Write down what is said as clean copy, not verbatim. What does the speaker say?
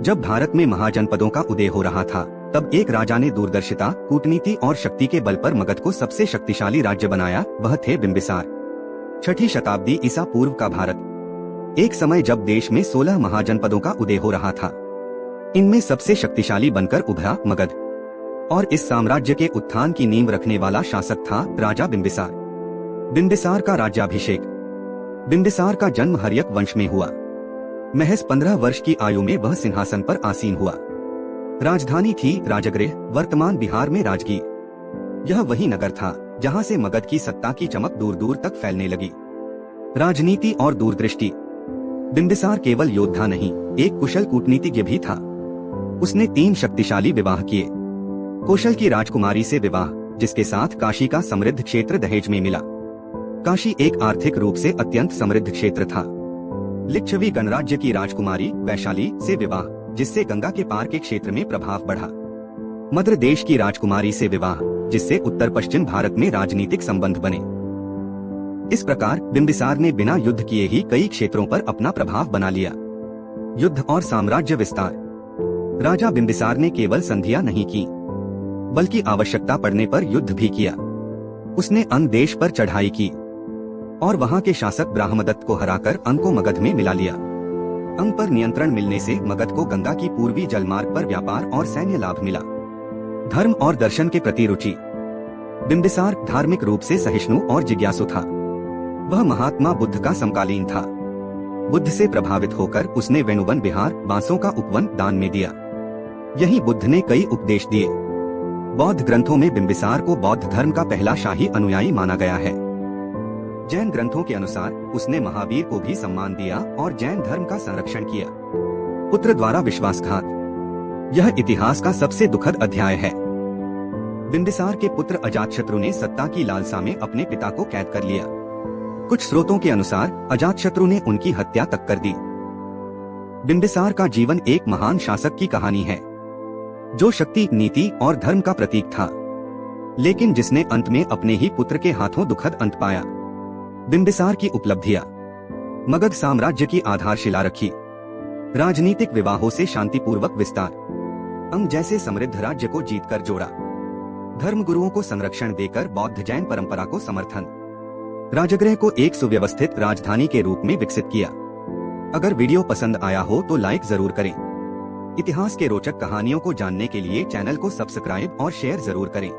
जब भारत में महाजनपदों का उदय हो रहा था, तब एक राजा ने दूरदर्शिता, कूटनीति और शक्ति के बल पर मगध को सबसे शक्तिशाली राज्य बनाया। वह थे बिंबिसार। 6ठी शताब्दी ईसा पूर्व का भारत। एक समय जब देश में 16 महाजनपदों का उदय हो रहा था, इनमें सबसे शक्तिशाली बनकर उभरा मगध, और इस साम्राज्य के उत्थान की नींव रखने वाला शासक था राजा बिंबिसार। बिंबिसार का राज्याभिषेक। बिंबिसार का जन्म हर्यक वंश में हुआ। महज 15 वर्ष की आयु में वह सिंहासन पर आसीन हुआ। राजधानी थी राजगृह, वर्तमान बिहार में राजगीर। यह वही नगर था जहां से मगध की सत्ता की चमक दूर दूर तक फैलने लगी। राजनीति और दूरदृष्टि। बिंबिसार केवल योद्धा नहीं, एक कुशल कूटनीतिज्ञ भी था। उसने 3 शक्तिशाली विवाह किए। कौशल की राजकुमारी से विवाह, जिसके साथ काशी का समृद्ध क्षेत्र दहेज में मिला। काशी एक आर्थिक रूप से अत्यंत समृद्ध क्षेत्र था। लिच्छवी गणराज्य की राजकुमारी वैशाली से विवाह, जिससे गंगा के पार के क्षेत्र में प्रभाव बढ़ा। मद्र देश की राजकुमारी से विवाह, जिससे उत्तर पश्चिम भारत में राजनीतिक संबंध बने। इस प्रकार बिंबिसार ने बिना युद्ध किए ही कई क्षेत्रों पर अपना प्रभाव बना लिया। युद्ध और साम्राज्य विस्तार। राजा बिंबिसार ने केवल संधियां नहीं की, बल्कि आवश्यकता पड़ने पर युद्ध भी किया। उसने अंग देश पर चढ़ाई की और वहां के शासक ब्राह्मदत्त को हराकर अंग को मगध में मिला लिया। अंग पर नियंत्रण मिलने से मगध को गंगा की पूर्वी जलमार्ग पर व्यापार और सैन्य लाभ मिला। धर्म और दर्शन के प्रति रुचि। बिंबिसार धार्मिक रूप से सहिष्णु और जिज्ञासु था। वह महात्मा बुद्ध का समकालीन था। बुद्ध से प्रभावित होकर उसने वेणुवन विहार, बांसों का उपवन दान में दिया। यही बुद्ध ने कई उपदेश दिए। बौद्ध ग्रंथों में बिंबिसार को बौद्ध धर्म का पहला शाही अनुयायी माना गया है। जैन ग्रंथों के अनुसार उसने महावीर को भी सम्मान दिया और जैन धर्म का संरक्षण किया। पुत्र द्वारा विश्वासघात। यह इतिहास का सबसे दुखद अध्याय है। बिंबिसार के पुत्र अजातशत्रु ने सत्ता की लालसा में अपने पिता को कैद कर लिया। कुछ स्रोतों के अनुसार अजातशत्रु ने उनकी हत्या तक कर दी। बिंबिसार का जीवन एक महान शासक की कहानी है, जो शक्ति, नीति और धर्म का प्रतीक था, लेकिन जिसने अंत में अपने ही पुत्र के हाथों दुखद अंत पाया। बिंबिसार की उपलब्धियां। मगध साम्राज्य की आधारशिला रखी। राजनीतिक विवाहों से शांतिपूर्वक विस्तार। अंग जैसे समृद्ध राज्य को जीतकर जोड़ा। धर्मगुरुओं को संरक्षण देकर बौद्ध जैन परंपरा को समर्थन। राजगृह को एक सुव्यवस्थित राजधानी के रूप में विकसित किया। अगर वीडियो पसंद आया हो तो लाइक जरूर करें। इतिहास के रोचक कहानियों को जानने के लिए चैनल को सब्सक्राइब और शेयर जरूर करें।